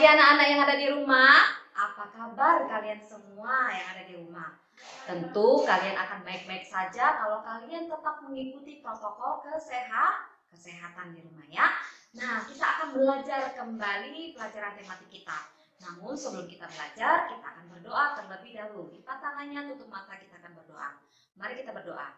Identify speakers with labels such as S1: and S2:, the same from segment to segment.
S1: pagi anak-anak yang ada di rumah. Apa kabar kalian semua yang ada di rumah? Tentu kalian akan baik-baik saja kalau kalian tetap mengikuti protokol kesehatan di rumah ya. Nah, kita akan belajar kembali pelajaran tematik kita. Namun sebelum kita belajar, kita akan berdoa terlebih dahulu. Lipat tangannya, tutup mata, kita akan berdoa. Mari kita berdoa.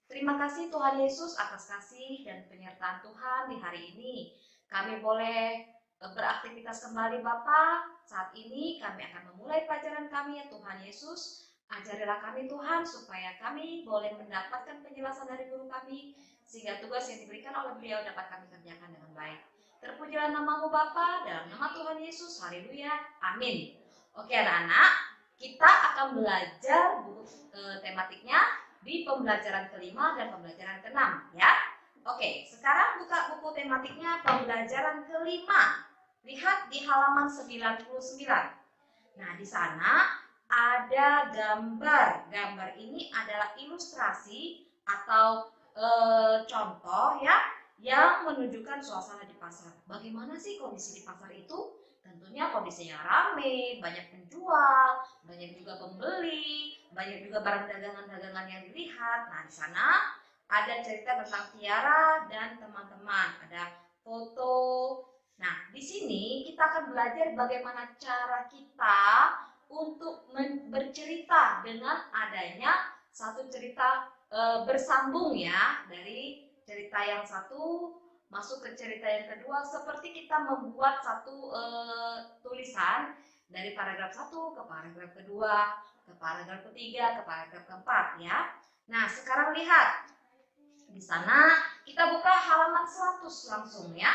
S1: Terima kasih Tuhan Yesus atas kasih dan penyertaan Tuhan di hari ini. Kami boleh beraktivitas kembali Bapa. Saat ini kami akan memulai pelajaran kami ya Tuhan Yesus. Ajarilah kami Tuhan supaya kami boleh mendapatkan penjelasan dari guru kami sehingga tugas yang diberikan oleh beliau dapat kami kerjakan dengan baik. Terpujilah namamu Bapa, dalam nama Tuhan Yesus. Haleluya. Amin. Oke anak-anak, kita akan belajar buku tematiknya di pembelajaran kelima dan pembelajaran keenam ya. Oke, sekarang buka buku tematiknya pembelajaran kelima. Lihat di halaman 99. Nah, di sana ada gambar. Gambar ini adalah ilustrasi atau contoh ya yang menunjukkan suasana di pasar. Bagaimana sih kondisi di pasar itu? Tentunya kondisinya ramai, banyak penjual, banyak juga pembeli, banyak juga barang dagangan-dagangan yang dilihat. Nah, di sana ada cerita tentang Tiara dan teman-teman, ada foto. Nah, di sini kita akan belajar bagaimana cara kita untuk bercerita dengan adanya satu cerita bersambung ya, dari cerita yang satu masuk ke cerita yang kedua, seperti kita membuat satu tulisan dari paragraf 1 ke paragraf kedua, ke paragraf ketiga, ke paragraf keempat ya. Nah, sekarang lihat. Di sana kita buka halaman 100 langsung ya.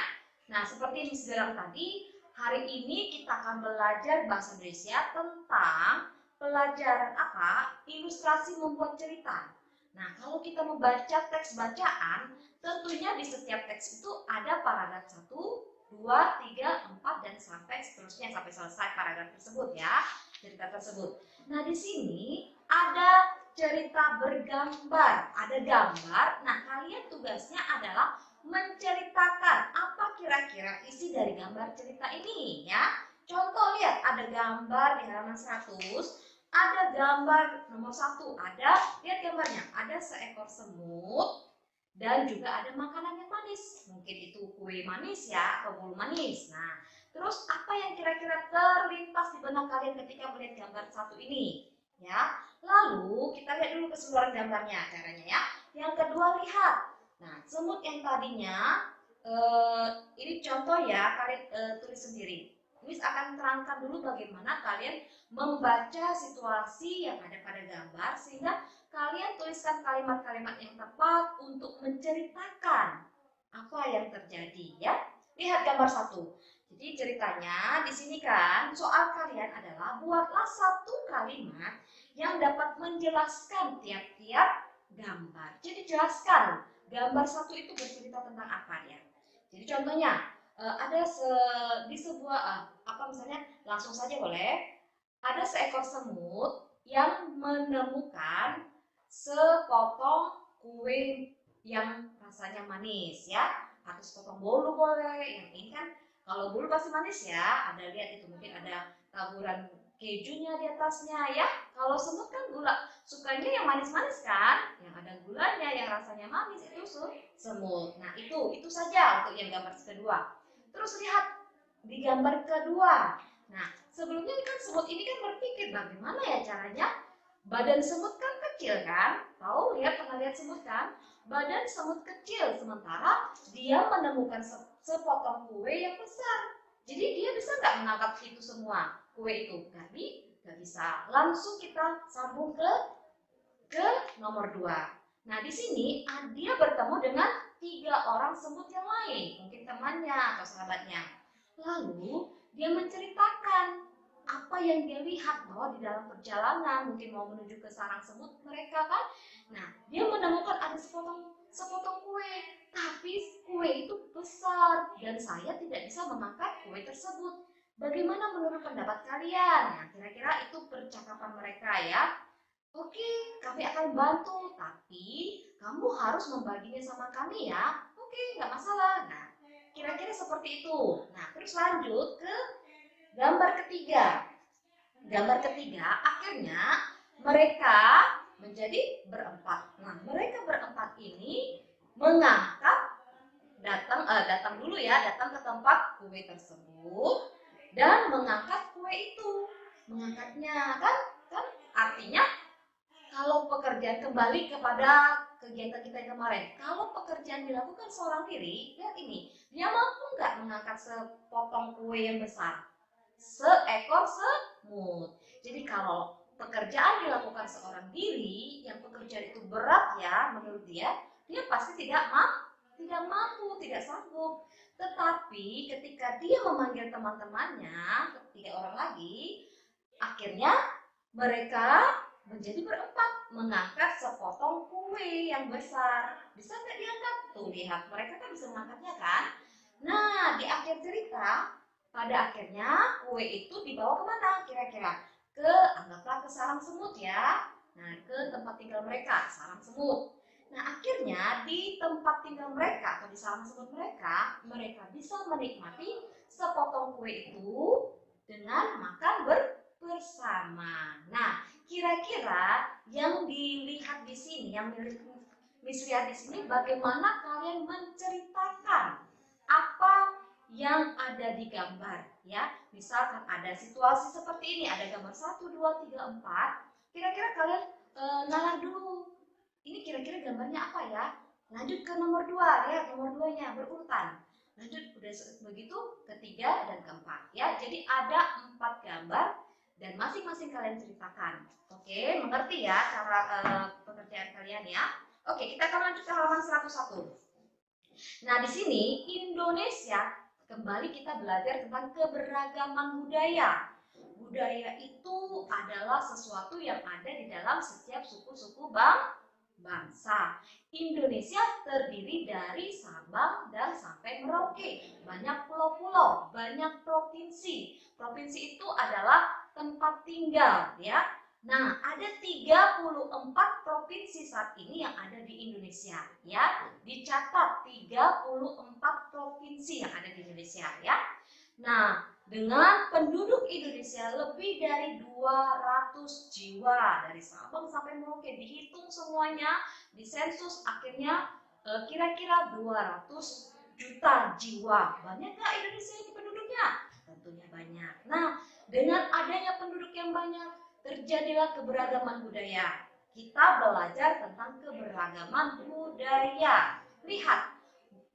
S1: Nah, seperti yang bilang tadi, hari ini kita akan belajar bahasa Indonesia tentang pelajaran apa? Ilustrasi membuat cerita. Nah, kalau kita membaca teks bacaan, tentunya di setiap teks itu ada paragraf 1, 2, 3, 4 dan sampai seterusnya sampai selesai paragraf tersebut ya, cerita tersebut. Nah, di sini ada cerita bergambar, ada gambar. Nah, kalian tugasnya adalah menceritakan apa kira-kira isi dari gambar cerita ini ya. Contoh lihat, ada gambar di halaman 100, ada gambar nomor 1, ada, lihat gambarnya, ada seekor semut dan juga ada makanan yang manis. Mungkin itu kue manis ya, atau bolu manis. Nah, terus apa yang kira-kira terlintas di benak kalian ketika melihat gambar satu ini? Ya, lalu kita lihat dulu keseluruhan gambarnya caranya ya. Yang kedua lihat. Nah, semut yang tadinya ini contoh ya, kalian tulis sendiri. Miss akan terangkan dulu bagaimana kalian membaca situasi yang ada pada gambar sehingga kalian tuliskan kalimat-kalimat yang tepat untuk menceritakan apa yang terjadi ya. Lihat gambar 1. Jadi ceritanya di sini kan soal kalian adalah buatlah satu kalimat yang dapat menjelaskan tiap-tiap gambar. Jadi jelaskan gambar 1 itu bercerita tentang apa ya. Jadi contohnya ada di sebuah apa misalnya langsung saja boleh. Ada seekor semut yang menemukan sepotong kue yang rasanya manis ya, atau sepotong bolu boleh. Yang ini kan kalau bolu pasti manis ya, ada lihat itu mungkin ada taburan kejunya di atasnya ya. Kalau semut kan gula sukanya yang manis-manis kan, yang ada gulanya, yang rasanya manis itu semut. Nah itu saja untuk yang gambar kedua. Terus lihat di gambar kedua. Nah sebelumnya kan semut ini kan berpikir bagaimana ya caranya. Badan semut kan kecil kan, tahu lihat pernah lihat semut kan? Badan semut kecil sementara dia menemukan sepotong kue yang besar. Jadi dia bisa nggak menangkap itu semua kue itu? Nggak bisa. Langsung kita sambung ke nomor 2. Nah di sini dia bertemu dengan 3 orang semut yang lain, mungkin temannya atau sahabatnya. Lalu dia menceritakan apa yang dia lihat bahwa di dalam perjalanan mungkin mau menuju ke sarang semut mereka kan. Nah dia menemukan ada sepotong kue, tapi kue itu besar dan saya tidak bisa mengangkat kue tersebut. Bagaimana menurut pendapat kalian? Nah kira-kira itu percakapan mereka ya. Oke, kami akan bantu, tapi kamu harus membaginya sama kami ya. Oke, nggak masalah. Nah, kira-kira seperti itu. Nah, terus lanjut ke Gambar ketiga. Gambar ketiga akhirnya mereka menjadi berempat. Nah, mereka berempat ini mengangkat datang dulu ya, datang ke tempat kue tersebut dan mengangkat kue itu. Mengangkatnya kan artinya kalau pekerjaan kembali kepada kegiatan kita yang kemarin. Kalau pekerjaan dilakukan seorang diri, lihat ini, dia mampu nggak mengangkat sepotong kue yang besar? Seekor semut. Jadi kalau pekerjaan dilakukan seorang diri, yang pekerjaan itu berat ya menurut dia pasti tidak mampu, tidak sanggup. Tetapi ketika dia memanggil teman-temannya, ketiga orang lagi, akhirnya mereka menjadi berempat mengangkat sepotong kue yang besar. Bisa nggak diangkat? Tuh lihat, mereka kan bisa mengangkatnya kan? Nah, di akhir cerita, pada akhirnya kue itu dibawa kemana kira-kira? Anggaplah ke sarang semut ya. Nah, ke tempat tinggal mereka, sarang semut. Nah, akhirnya di tempat tinggal mereka atau di sarang semut mereka bisa menikmati sepotong kue itu dengan makan bersama. Nah, kira-kira yang dilihat di sini, yang Miss lihat di sini, bagaimana kalian menceritakan apa yang ada di gambar ya. Misalkan ada situasi seperti ini, ada gambar 1, 2, 3, 4. Kira-kira kalian nalar dulu. Ini kira-kira gambarnya apa ya? Lanjut ke nomor 2, lihat nomor 2-nya berurutan. Lanjut udah begitu ketiga dan keempat ya. Jadi ada 4 gambar dan masing-masing kalian ceritakan. Oke, mengerti ya cara pekerjaan kalian ya? Oke, kita akan lanjut ke halaman 101. Nah, di sini Indonesia, kembali kita belajar tentang keberagaman budaya. Budaya itu adalah sesuatu yang ada di dalam setiap suku-suku bangsa. Indonesia terdiri dari Sabang dan sampai Merauke. Banyak pulau-pulau, banyak provinsi. Provinsi itu adalah tempat tinggal ya. Nah, ada 34 provinsi saat ini yang ada di Indonesia ya. Dicatat 34 provinsi yang ada di Indonesia ya. Nah, dengan penduduk Indonesia lebih dari 200 jiwa dari Sabang sampai Merauke, dihitung semuanya, disensus akhirnya kira-kira 200 juta jiwa. Banyak nggak Indonesia ini penduduknya? Tentunya banyak. Nah, dengan adanya penduduk yang banyak, terjadilah keberagaman budaya. Kita belajar tentang keberagaman budaya. Lihat,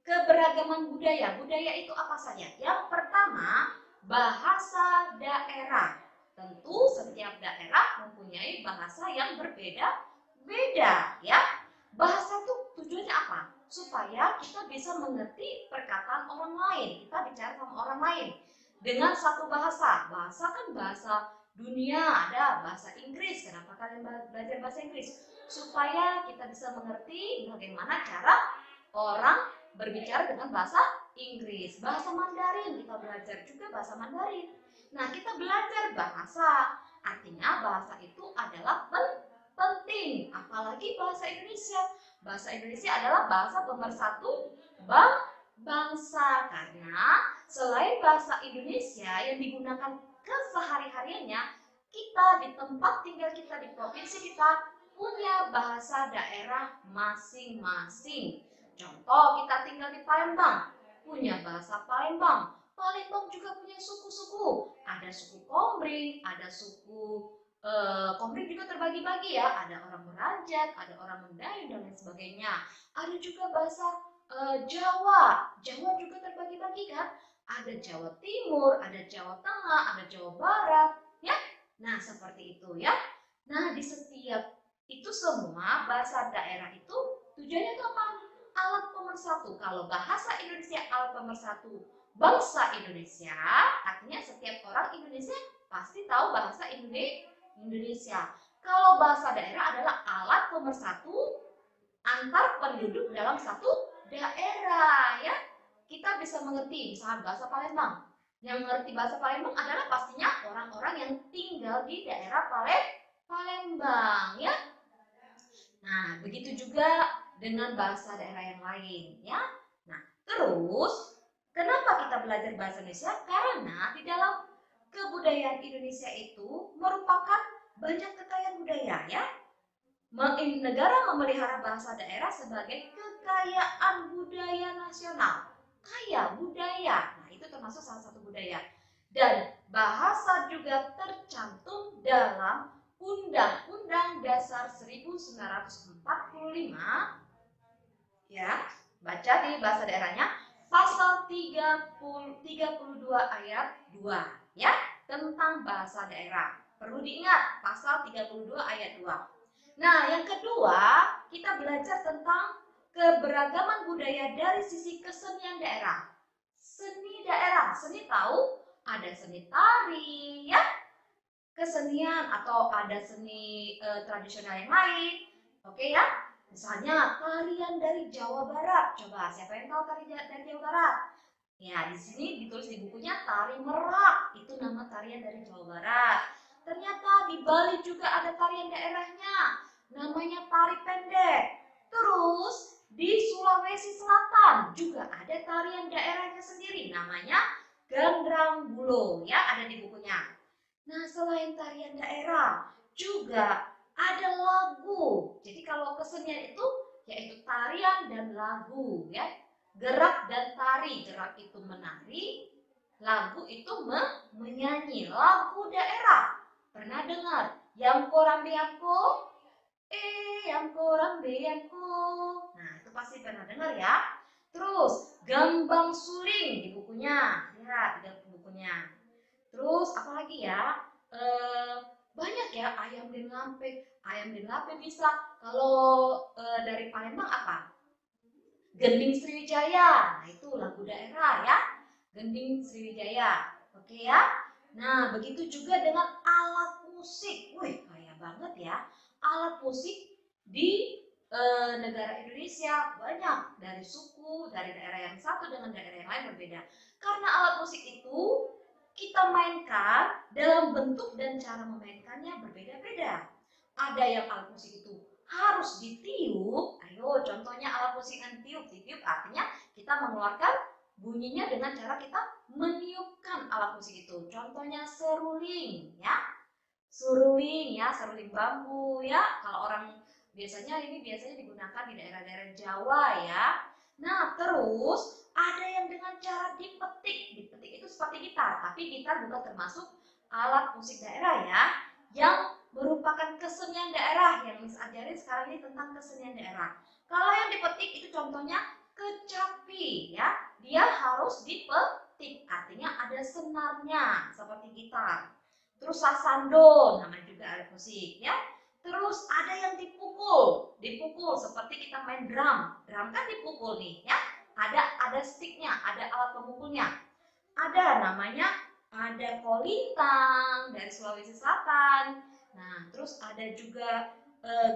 S1: keberagaman budaya. Budaya itu apa saja? Yang pertama, bahasa daerah. Tentu setiap daerah mempunyai bahasa yang berbeda-beda ya. Bahasa itu tujuannya apa? Supaya kita bisa mengerti perkataan orang lain. Kita bicara sama orang lain dengan satu bahasa. Bahasa kan bahasa dunia, ada bahasa Inggris. Kenapa kalian belajar bahasa Inggris? Supaya kita bisa mengerti bagaimana cara orang berbicara dengan bahasa Inggris. Bahasa Mandarin, kita belajar juga bahasa Mandarin. Nah, kita belajar bahasa, artinya bahasa itu adalah penting. Apalagi bahasa Indonesia. Bahasa Indonesia adalah bahasa pemersatu bangsa. Karena selain bahasa Indonesia yang digunakan kesehari-hariannya, kita di tempat tinggal kita, di provinsi kita, punya bahasa daerah masing-masing. Contoh, kita tinggal di Palembang, punya bahasa Palembang. Palembang juga punya suku-suku. Ada suku Komering, ada suku Komering juga terbagi-bagi ya. Ada orang Beranjat, ada orang Mendayu dan lain sebagainya. Ada juga bahasa Jawa. Jawa juga terbagi-bagi kan. Ada Jawa Timur, ada Jawa Tengah, ada Jawa Barat, ya. Nah, seperti itu ya. Nah, di setiap itu semua bahasa daerah itu tujuannya itu apa? Alat pemersatu. Kalau bahasa Indonesia alat pemersatu bangsa Indonesia, artinya setiap orang Indonesia pasti tahu bahasa Indonesia. Kalau bahasa daerah adalah alat pemersatu antar penduduk dalam satu daerah ya. Kita bisa mengerti misalnya bahasa Palembang. Yang mengerti bahasa Palembang adalah pastinya orang-orang yang tinggal di daerah Palembang ya. Nah, begitu juga dengan bahasa daerah yang lain ya. Nah, terus kenapa kita belajar bahasa Indonesia? Karena di dalam kebudayaan Indonesia itu merupakan banyak kekayaan budaya ya. Negara memelihara bahasa daerah sebagai kekayaan budaya nasional. Kaya budaya. Nah, itu termasuk salah satu budaya. Dan bahasa juga tercantum dalam Undang-Undang Dasar 1945 ya. Baca di bahasa daerahnya pasal 32 ayat 2 ya, tentang bahasa daerah. Perlu diingat pasal 32 ayat 2. Nah, yang kedua, kita belajar tentang keberagaman budaya dari sisi kesenian daerah. Seni daerah, seni tahu ada seni tari ya, kesenian atau ada seni tradisional yang lain. Oke ya. Misalnya tarian dari Jawa Barat. Coba siapa yang tahu tari dari Jawa Barat? Ya, di sini ditulis di bukunya tari merak. Itu nama tarian dari Jawa Barat. Ternyata di Bali juga ada tarian daerahnya. Namanya tari pendek. Terus di Sulawesi Selatan juga ada tarian daerahnya sendiri. Namanya Gandrang Bulo. Ya, ada di bukunya. Nah, selain tarian daerah, juga ada lagu. Jadi kalau kesenian itu yaitu tarian dan lagu ya. Gerak dan tari. Gerak itu menari, lagu itu menyanyi. Lagu daerah. Pernah dengar? Yang koram biangku, yang koram biangku. Nah, itu pasti pernah dengar ya. Terus Gambang Suling di bukunya. Lihat di bukunya. Terus apalagi ya? Banyak ya, ayam den lampe. Ayam den lampe bisa. Kalau dari Palembang apa? Gending Sriwijaya. Nah, itu lagu daerah ya. Gending Sriwijaya. Oke ya. Nah, begitu juga dengan alat musik. Wih, kaya banget ya. Alat musik di negara Indonesia banyak, dari suku, dari daerah yang satu dengan daerah yang lain berbeda. Karena alat musik itu kita mainkan dalam bentuk dan cara memainkannya berbeda-beda. Ada yang alat musik itu harus ditiup. Ayo, contohnya alat musik yang tiup. Ditiup artinya kita mengeluarkan bunyinya dengan cara kita meniupkan alat musik itu. Contohnya seruling ya. Seruling ya, seruling bambu ya. Kalau orang biasanya digunakan di daerah-daerah Jawa ya. Nah, terus ada yang dengan cara dipetik. Dipetik itu seperti gitar, tapi gitar bukan termasuk alat musik daerah ya. Yang merupakan kesenian daerah yang Miss ajarin sekarang ini tentang kesenian daerah. Kalau yang dipetik itu contohnya kecapi ya. Dia harus dipetik, artinya ada senarnya seperti gitar. Terus sasando, namanya juga alat musik ya. Terus ada yang dipukul seperti kita main drum. Drum kan dipukul nih ya. Ada sticknya, ada alat pemukulnya. Ada kolintang dari Sulawesi Selatan. Nah, terus ada juga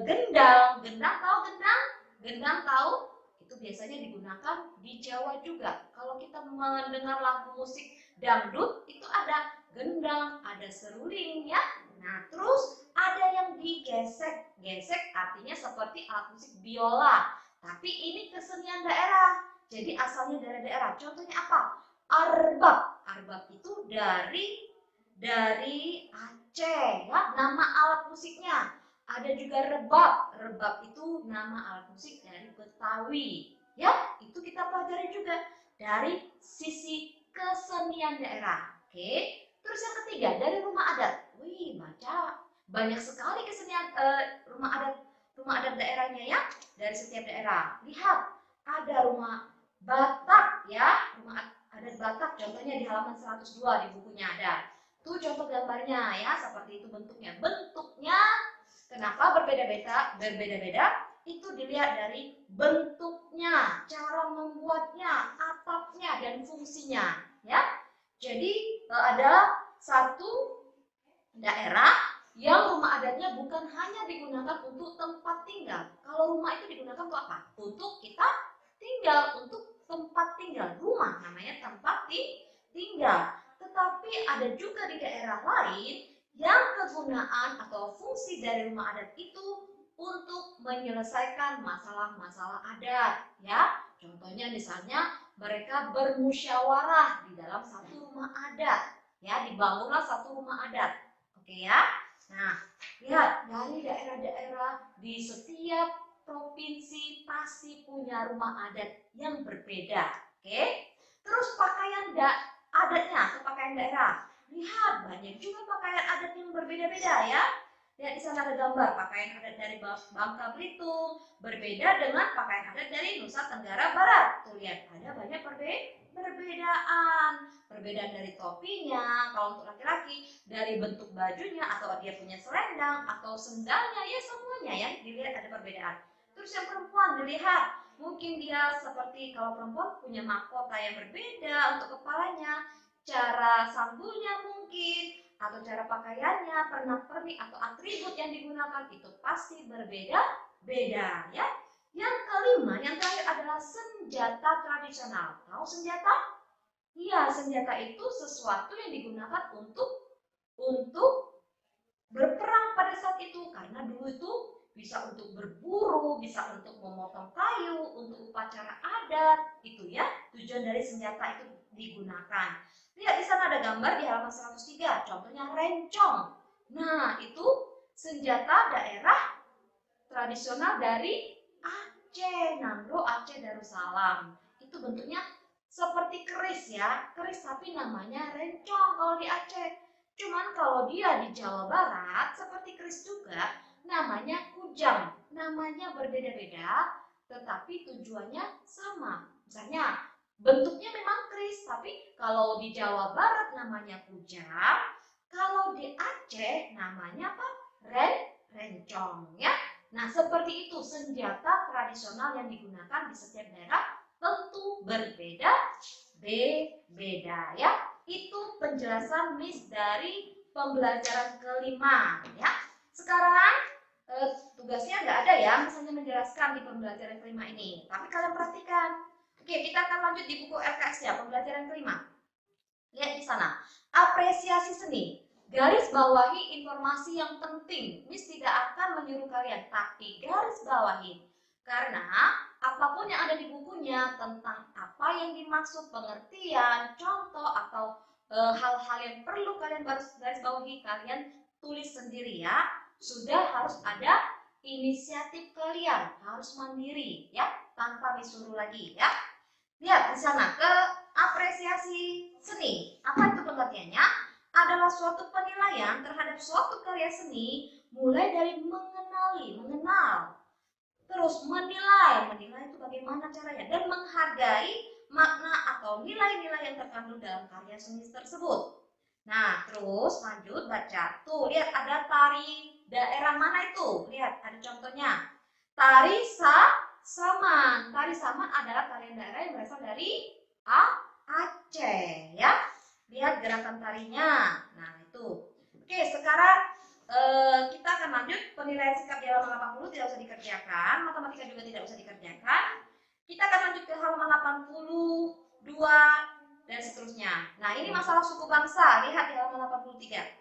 S1: gendang. Gendang tahu gendang? Gendang tahu? Itu biasanya digunakan di Jawa juga. Kalau kita mendengar lagu musik dangdut, itu ada gendang, ada seruling ya. Nah, terus ada yang digesek. Gesek artinya seperti alat musik biola. Tapi ini kesenian daerah. Jadi asalnya dari daerah. Contohnya apa? Arbab. Arbab itu dari Aceh ya, nama alat musiknya. Ada juga rebab. Rebab itu nama alat musik dari Betawi. Ya, itu kita pelajari juga dari sisi kesenian daerah. Oke. Terus yang ketiga dari rumah adat. Wih, baca banyak sekali kesenian rumah adat daerahnya ya, dari setiap daerah. Lihat, ada rumah Batak ya, rumah adat Batak contohnya di halaman 102 di bukunya ada. Tuh contoh gambarnya ya, seperti itu bentuknya. Bentuknya kenapa berbeda-beda? Berbeda-beda itu dilihat dari bentuknya, cara membuatnya, atapnya dan fungsinya ya. Jadi ada satu daerah yang rumah adatnya bukan hanya digunakan untuk tempat tinggal. Kalau rumah itu digunakan untuk apa? Untuk kita tinggal, untuk tempat tinggal. Rumah namanya tempat tinggal. Tetapi ada juga di daerah lain yang kegunaan atau fungsi dari rumah adat itu untuk menyelesaikan masalah-masalah adat ya. Contohnya misalnya mereka bermusyawarah di dalam satu rumah adat. Ya, dibangunlah satu rumah adat. Oke ya. Nah, lihat dari daerah-daerah di setiap provinsi pasti punya rumah adat yang berbeda. Oke. Terus pakaian adatnya atau pakaian daerah. Lihat, banyak juga pakaian adat yang berbeda-beda ya. Lihat di sana ada gambar pakaian adat dari Bangka Belitung berbeda dengan pakaian adat dari Nusa Tenggara Barat. Tuh lihat, ada banyak perbedaan. Perbedaan dari topinya, kalau untuk laki-laki, dari bentuk bajunya atau dia punya selendang atau sendalnya, ya semuanya ya dilihat ada perbedaan. Terus yang perempuan dilihat, mungkin dia seperti kalau perempuan punya mahkota yang berbeda untuk kepalanya, cara sanggulnya mungkin, atau cara pakaiannya, pernak-pernik atau atribut yang digunakan itu pasti berbeda-beda ya. Yang kelima, yang terakhir adalah senjata tradisional. Tahu senjata? Iya, senjata itu sesuatu yang digunakan untuk berperang pada saat itu, karena dulu itu bisa untuk berburu, bisa untuk memotong kayu, untuk upacara adat, itu ya tujuan dari senjata itu digunakan. Lihat di sana ada gambar di halaman 103, contohnya rencong. Nah, itu senjata daerah tradisional dari Aceh, Nangro Aceh Darussalam. Itu bentuknya seperti keris ya, keris tapi namanya rencong kalau di Aceh. Cuman kalau dia di Jawa Barat seperti keris juga, namanya kujang. Namanya berbeda-beda, tetapi tujuannya sama. Misalnya bentuknya memang keris, tapi kalau di Jawa Barat namanya kujang, kalau di Aceh namanya apa? Rencong ya. Nah, seperti itu senjata tradisional yang digunakan di setiap daerah tentu berbeda ya. Itu penjelasan Miss dari pembelajaran kelima ya. Sekarang tugasnya nggak ada ya, misalnya menjelaskan di pembelajaran kelima ini. Tapi kalian perhatikan. Oke, kita akan lanjut di buku LKS ya, pembelajaran kelima. Lihat di sana, apresiasi seni. Garis bawahi informasi yang penting. Miss tidak akan menyuruh kalian, tapi garis bawahi. Karena apapun yang ada di bukunya tentang apa yang dimaksud, pengertian, contoh atau hal-hal yang perlu kalian garis bawahi, kalian tulis sendiri ya. Sudah harus ada inisiatif kalian, harus mandiri ya, tanpa disuruh lagi ya. Lihat di sana, ke apresiasi seni. Apa itu pengertiannya? Adalah suatu penilaian terhadap suatu karya seni mulai dari mengenal, terus menilai itu bagaimana caranya, dan menghargai makna atau nilai-nilai yang terkandung dalam karya seni tersebut. Nah, terus lanjut baca. Tuh, lihat ada tari daerah mana itu? Lihat, ada contohnya. Tari Saman. Tari Saman adalah tarian daerah yang berasal dari Aceh ya. Lihat gerakan tarinya. Nah, itu. Oke, sekarang kita akan lanjut penilaian sikap di halaman 80 tidak usah dikerjakan, matematika juga tidak usah dikerjakan. Kita akan lanjut ke halaman 82 dan seterusnya. Nah, ini masalah suku bangsa. Lihat di halaman 83.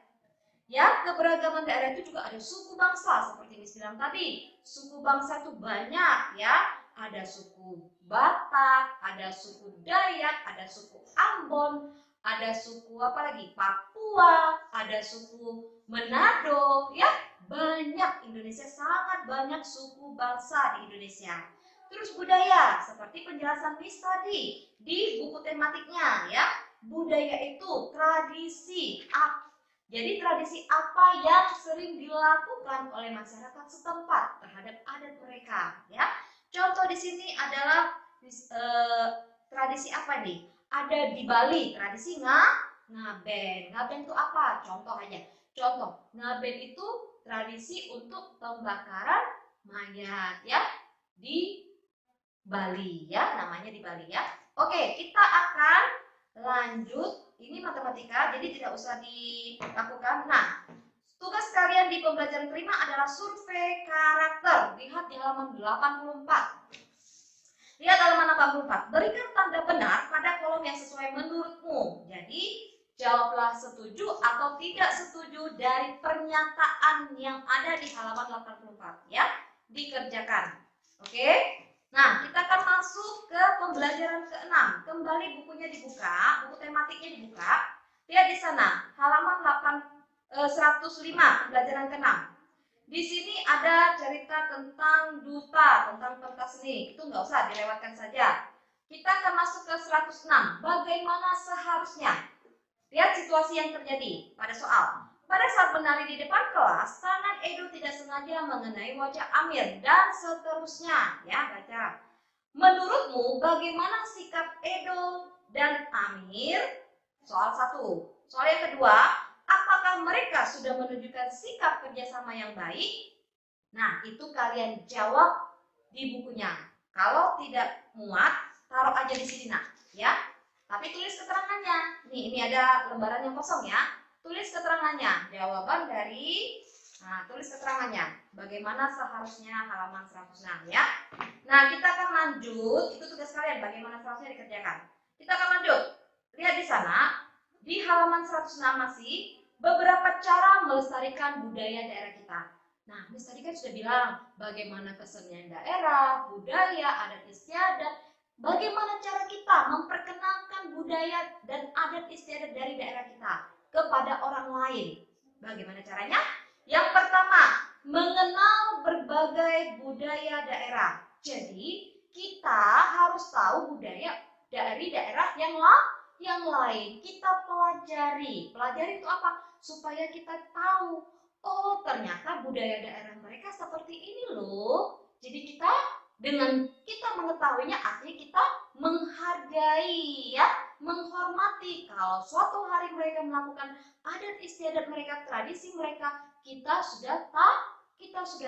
S1: Ya, keberagaman daerah itu juga ada suku bangsa seperti Miss bilang tadi. Suku bangsa itu banyak ya. Ada suku Batak, ada suku Dayak, ada suku Ambon, ada suku apa lagi? Papua, ada suku Manado ya. Banyak, Indonesia sangat banyak suku bangsa di Indonesia. Terus budaya, seperti penjelasan Miss tadi di buku tematiknya ya. Budaya itu tradisi. Jadi tradisi apa yang sering dilakukan oleh masyarakat setempat terhadap adat mereka ya. Contoh di sini adalah tradisi apa nih? Ada di Bali tradisi ngaben. Ngaben itu apa? Contoh aja. Contoh, ngaben itu tradisi untuk pembakaran mayat ya di Bali ya, namanya di Bali ya. Oke, kita akan lanjut. Ini matematika, jadi tidak usah dilakukan. Nah, tugas kalian di pembelajaran kelima adalah survei karakter. Lihat di halaman 84. Lihat halaman 84. Berikan tanda benar pada kolom yang sesuai menurutmu. Jadi, jawablah setuju atau tidak setuju dari pernyataan yang ada di halaman 84 ya. Dikerjakan. Oke? Nah, kita akan masuk ke pembelajaran ke-6. Kembali bukunya dibuka, buku tematiknya dibuka. Lihat di sana, halaman 105, pembelajaran ke-6. Di sini ada cerita tentang duta, tentang pentas seni. Itu nggak usah dilewatkan saja. Kita akan masuk ke 106. Bagaimana seharusnya? Lihat situasi yang terjadi pada soal. Pada saat menari di depan kelas, tangan Edo tidak sengaja mengenai wajah Amir dan seterusnya. Ya, baca. Menurutmu bagaimana sikap Edo dan Amir? Soal 1. Soal yang kedua, apakah mereka sudah menunjukkan sikap kerjasama yang baik? Nah, itu kalian jawab di bukunya. Kalau tidak muat, taruh aja di sini, nak, ya. Tapi tulis keterangannya. Nih, ini ada lembaran yang kosong ya. Tulis keterangannya. Jawaban dari, tulis keterangannya. Bagaimana seharusnya halaman 106 ya. Nah, kita akan lanjut. Itu tugas kalian. Bagaimana seharusnya dikerjakan. Kita akan lanjut. Lihat di sana. Di halaman 106 masih beberapa cara melestarikan budaya daerah kita. Nah, Miss tadi kan sudah bilang bagaimana kesenian daerah, budaya, adat istiadat, bagaimana cara kita memperkenalkan budaya dan adat istiadat dari daerah kita kepada orang lain. Bagaimana caranya? Yang pertama, mengenal berbagai budaya daerah. Jadi, kita harus tahu budaya dari daerah yang lain. Kita pelajari. Pelajari itu apa? Supaya kita tahu, oh ternyata budaya daerah mereka seperti ini loh. Jadi dengan kita mengetahuinya artinya kita menghargai ya, menghormati. Kalau suatu hari mereka melakukan adat istiadat mereka, tradisi mereka, kita sudah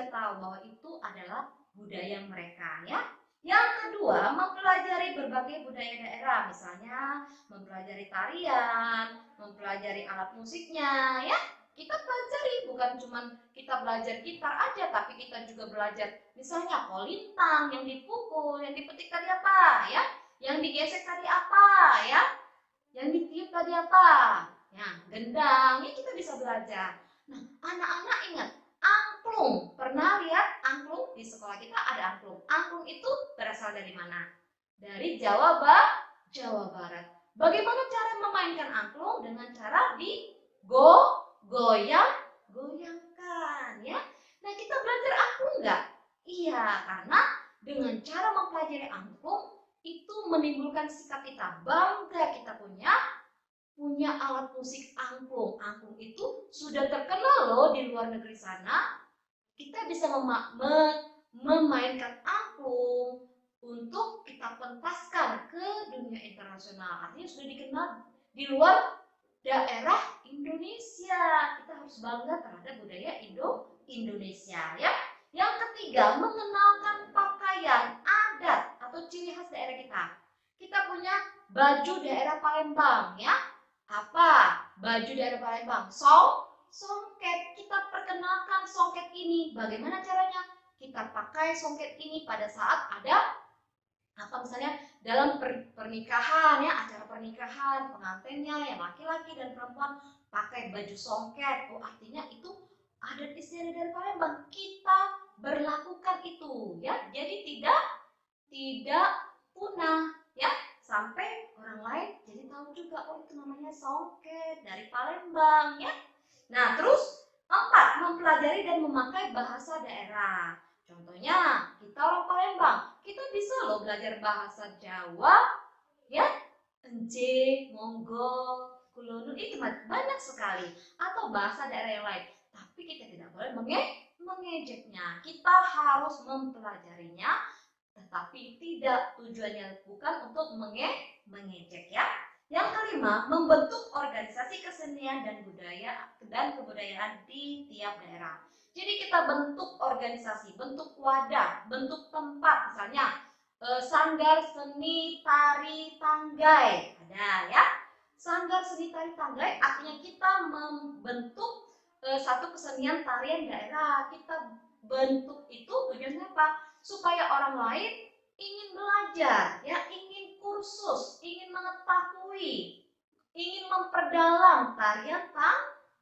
S1: tahu bahwa itu adalah budaya mereka ya. Yang kedua, mempelajari berbagai budaya daerah, misalnya mempelajari tarian, mempelajari alat musiknya ya. Kita pelajari, bukan cuma kita belajar gitar aja, tapi kita juga belajar misalnya kolintang yang dipukul, yang dipetik tadi apa ya, yang digesek tadi apa ya, yang ditiup tadi apa ya, gendang ya, kita bisa belajar. Nah, anak-anak ingat angklung, pernah lihat angklung? Di sekolah kita ada angklung. Angklung itu berasal dari mana? Dari Jawa Barat. Bagaimana cara memainkan angklung? Dengan cara goyangkan ya. Nah, kita belajar angklung nggak? Iya, karena dengan cara mempelajari angklung itu menimbulkan sikap kita bangga kita punya alat musik angklung. Angklung itu sudah terkenal loh di luar negeri sana. Kita bisa memainkan angklung untuk kita pentaskan ke dunia internasional. Artinya sudah dikenal di luar daerah Indonesia. Kita harus bangga terhadap budaya Indonesia ya. Yang ketiga, mengenalkan pakaian adat atau ciri khas daerah kita. Kita punya baju daerah Palembang ya. Apa baju daerah Palembang? Songket. Kita perkenalkan songket ini. Bagaimana caranya? Kita pakai songket ini pada saat ada misalnya dalam pernikahan ya, acara pernikahan, pengantinnya yang laki-laki dan perempuan pakai baju songket. Oh, artinya itu adat istiadat dari Palembang. Kita berlakukan itu ya. Jadi tidak punah ya, sampai orang lain jadi tahu juga, oh itu namanya songket dari Palembang ya. Nah, terus 4, mempelajari dan memakai bahasa daerah. Contohnya, kita orang Palembang, kita bisa loh belajar bahasa Jawa ya, enje, monggo, kulonu, itu banyak sekali, atau bahasa daerah yang lain. Tapi kita tidak boleh mengejeknya. Kita harus mempelajarinya, tetapi tidak, tujuannya bukan untuk mengejek ya. Yang kelima, membentuk organisasi kesenian dan kebudayaan di tiap daerah. Jadi kita bentuk organisasi, bentuk wadah, bentuk tempat, misalnya Sanggar Seni Tari Tanggai ada ya. Sanggar Seni Tari Tanggai artinya kita membentuk satu kesenian tarian daerah. Kita bentuk itu tujuannya apa? Supaya orang lain ingin belajar, ya, ingin kursus, ingin mengetahui, ingin memperdalam tarian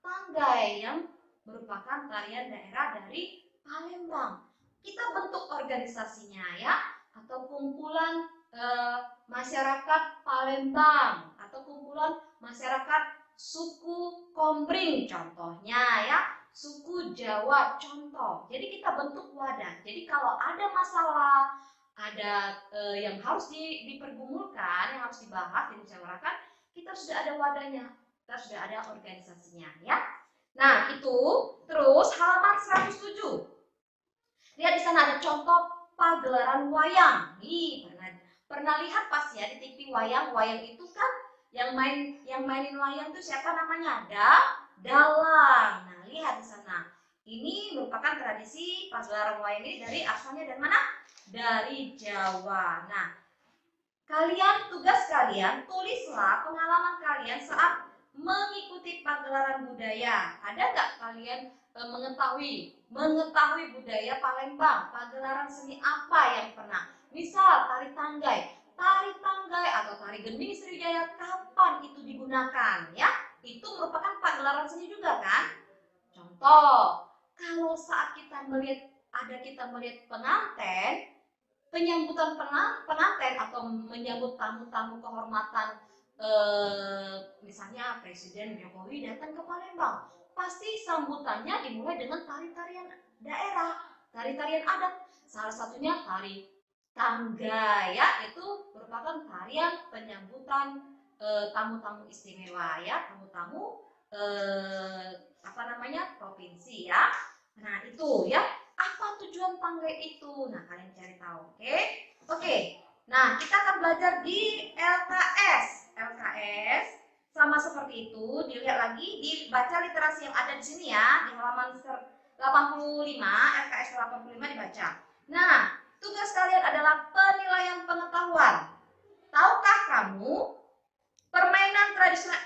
S1: Tanggai yang merupakan tarian daerah dari Palembang. Kita bentuk organisasinya ya, atau kumpulan masyarakat Palembang, atau kumpulan masyarakat suku Kombring contohnya ya, suku Jawa contoh. Jadi kita bentuk wadah. Jadi kalau ada masalah, ada yang harus dipergumulkan, yang harus dibahas, dimusyawarahkan, kita sudah ada wadahnya, kita sudah ada organisasinya ya. Nah itu, terus halaman 107. Lihat di sana ada contoh pagelaran wayang. Nih, pernah lihat pasti ya di TV wayang. Wayang itu kan yang mainin wayang itu siapa namanya? Dalang. Nah, lihat di sana. Ini merupakan tradisi pagelaran wayang ini dari asalnya dari mana? Dari Jawa. Nah, tugas kalian tulislah pengalaman kalian saat mengikuti pagelaran budaya. Ada nggak kalian mengetahui budaya Palembang, pagelaran seni apa yang pernah? Misal tari tanggai atau tari gending Sriwijaya, kapan itu digunakan ya? Itu merupakan pagelaran seni juga kan? Contoh, kalau saat kita melihat penyambutan pengantin atau menyambut tamu-tamu kehormatan, misalnya Presiden Jokowi datang ke Palembang, pasti sambutannya dimulai dengan tari-tarian daerah, tari-tarian adat. Salah satunya tari tangga ya, itu merupakan tarian penyambutan tamu-tamu istimewa ya, tamu-tamu provinsi ya. Nah itu ya, apa tujuan tangga itu? Nah kalian cari tahu, oke. Nah kita akan belajar di LKS sama seperti itu. Dilihat lagi, dibaca literasi yang ada di sini ya, di halaman 85, LKS 85 dibaca. Nah tugas kalian adalah penilaian pengetahuan. Tahukah kamu permainan tradisional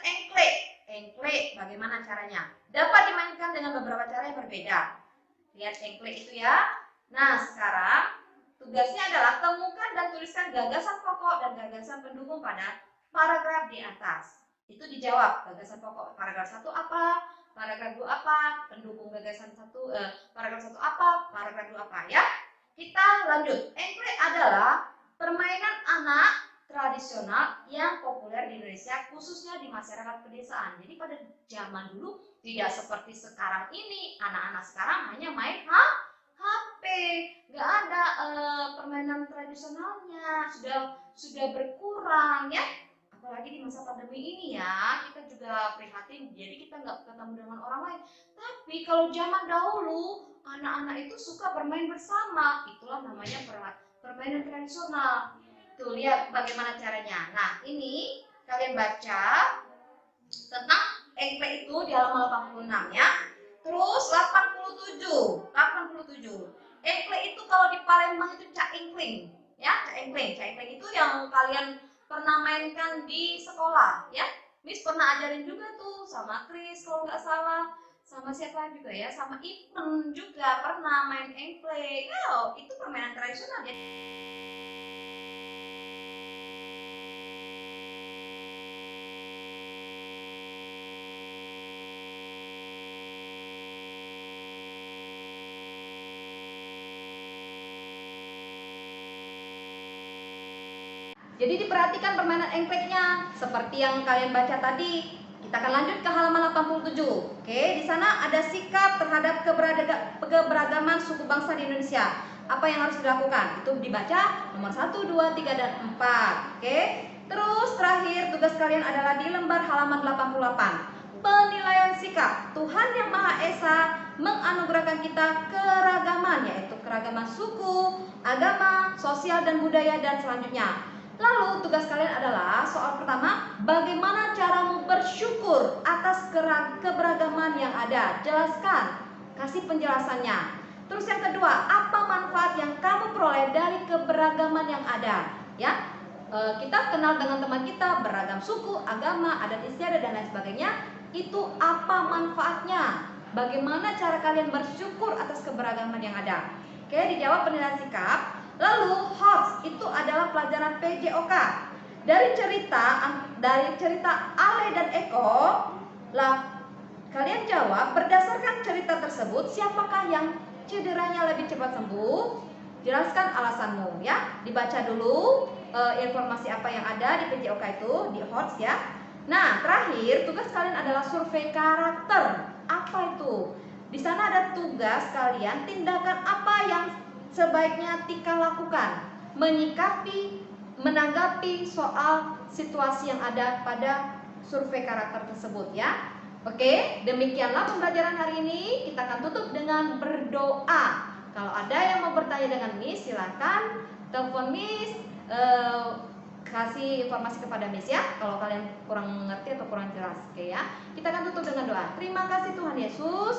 S1: engklek bagaimana caranya? Dapat dimainkan dengan beberapa cara yang berbeda. Lihat engklek itu ya. Nah sekarang tugasnya adalah temukan dan tuliskan gagasan pokok dan gagasan pendukung pada paragraf di atas. Itu dijawab, gagasan pokok paragraf 1 apa, paragraf 2 apa, pendukung gagasan 1 paragraf 1 apa, paragraf 2 apa ya. Kita lanjut. Engklek adalah permainan anak tradisional yang populer di Indonesia, khususnya di masyarakat pedesaan. Jadi pada zaman dulu tidak seperti sekarang ini, anak-anak sekarang hanya main HP, nggak ada permainan tradisionalnya, sudah berkurang ya. Apalagi di masa pandemi ini ya, kita juga prihatin, jadi kita nggak ketemu dengan orang lain. Tapi kalau zaman dahulu, anak-anak itu suka bermain bersama, itulah namanya permainan tradisional. Tuh lihat bagaimana caranya. Nah ini kalian baca tentang engklek itu di halaman 86 ya. Terus 87. Engklek itu kalau di Palembang itu cak engkling ya, cak engkling itu yang kalian pernah mainkan di sekolah ya. Miss pernah ajarin juga tuh sama Kris kalau nggak salah, sama siapa juga ya, sama Ipen juga pernah main engklek. Itu permainan tradisional ya. Jadi diperhatikan permainan engkleknya seperti yang kalian baca tadi. Kita akan lanjut ke halaman 87. Oke, di sana ada sikap terhadap keberagaman suku bangsa di Indonesia. Apa yang harus dilakukan? Itu dibaca nomor 1, 2, 3, dan 4. Oke. Terus terakhir tugas kalian adalah di lembar halaman 88. Penilaian sikap. Tuhan Yang Maha Esa menganugerahkan kita keragaman, yaitu keragaman suku, agama, sosial dan budaya, dan selanjutnya. Lalu tugas kalian adalah soal pertama, bagaimana caramu bersyukur atas keberagaman yang ada? Jelaskan, kasih penjelasannya. Terus yang kedua, apa manfaat yang kamu peroleh dari keberagaman yang ada? Ya, kita kenal dengan teman kita, beragam suku, agama, adat istiadat dan lain sebagainya. Itu apa manfaatnya? Bagaimana cara kalian bersyukur atas keberagaman yang ada? Oke, dijawab penilaian sikap. Lalu hoax itu adalah pelajaran PJOK. Dari cerita Ale dan Eko, kalian jawab berdasarkan cerita tersebut, siapakah yang cederanya lebih cepat sembuh? Jelaskan alasanmu ya. Dibaca dulu informasi apa yang ada di PJOK itu, di hoax ya. Nah, terakhir tugas kalian adalah survei karakter. Apa itu? Di sana ada tugas kalian, tindakan apa yang sebaiknya Tika lakukan menyikapi, menanggapi soal situasi yang ada pada survei karakter tersebut ya. Oke, demikianlah pembelajaran hari ini. Kita akan tutup dengan berdoa. Kalau ada yang mau bertanya dengan Miss, silakan telepon Miss, kasih informasi kepada Miss ya. Kalau kalian kurang mengerti atau kurang jelas, oke ya. Kita akan tutup dengan doa. Terima kasih Tuhan Yesus.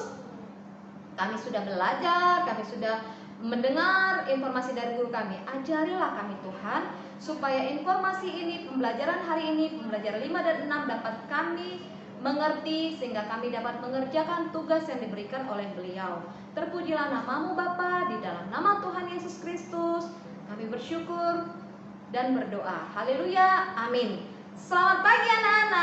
S1: Kami sudah belajar, kami sudah mendengar informasi dari guru kami. Ajarilah kami Tuhan, supaya informasi ini, pembelajaran hari ini, pembelajaran 5 dan 6 dapat kami mengerti, sehingga kami dapat mengerjakan tugas yang diberikan oleh beliau. Terpujilah namamu Bapa, di dalam nama Tuhan Yesus Kristus kami bersyukur dan berdoa. Haleluya, amin. Selamat pagi anak-anak.